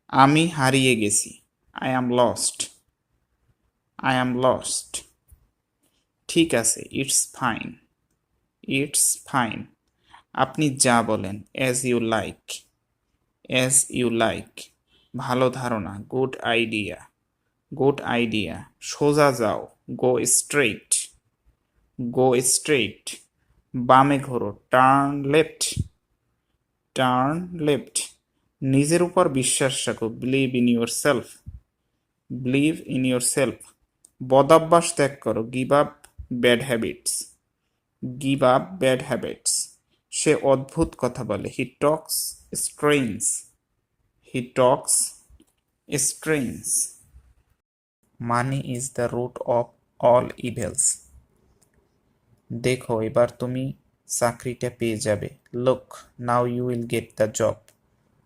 আমি হারিয়ে গেছি। I am lost. I am lost. ঠিক আছে, ইটস ফাইন। It's fine. আপনি যা বলেন, as you like. As you like. ভালো ধারণা, গুড আইডিয়া। Good idea. সোজা যাও, গো স্ট্রেইট। গো স্ট্রেইট। বামে ঘোরো, টার্ন লেফট। Turn left. নিজের উপর বিশ্বাস রাখো, believe in yourself. Believe in yourself. বদাভ্যাস ত্যাগ করো, give up bad habits. Give up bad habits. সে অদ্ভুত কথা বলে, he talks strange. He talks strange. Money is the root of all evils. দেখো, এবার তুমি চাকরিটা পেয়ে যাবে। Look, now you will get the job.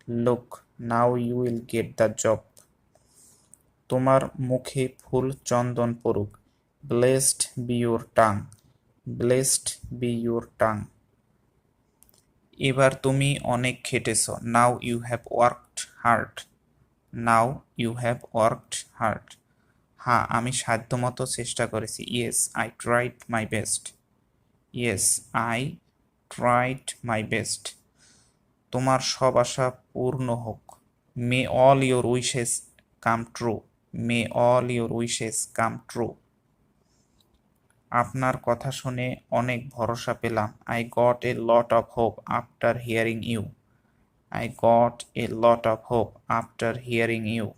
Look, now you will get the job. তোমার মুখে ফুল চন্দন পড়ুক। Blessed be your tongue. Blessed be your tongue. এবার তুমি অনেক খেটেছ। Now you have worked hard. Now you have worked hard. হ্যাঁ, আমি সাধ্যমতো চেষ্টা করেছি। Yes, I tried my best. Yes, I tried my best. তোমার সব আশা পূর্ণ হোক। May all your wishes come true. May all your wishes come true. আপনার কথা শুনে অনেক ভরসা পেলাম। I got a lot of hope after hearing you. I got a lot of hope after hearing you.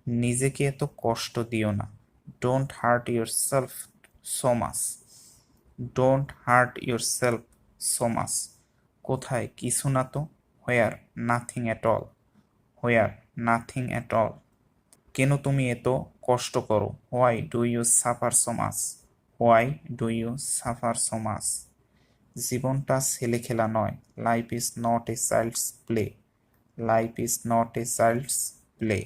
নিজেকে এত কষ্ট দিও না। Don't hurt yourself so much. Don't hurt yourself so much. কোথায়? কিছু না তো। Where? Nothing at all. Where? Nothing at all. কেন তুমি এত কষ্ট করো? Why do you suffer so much. Why do you suffer so much. জীবনটা ছেলে খেলা নয়। Life is not a child's play. Life is not a child's play.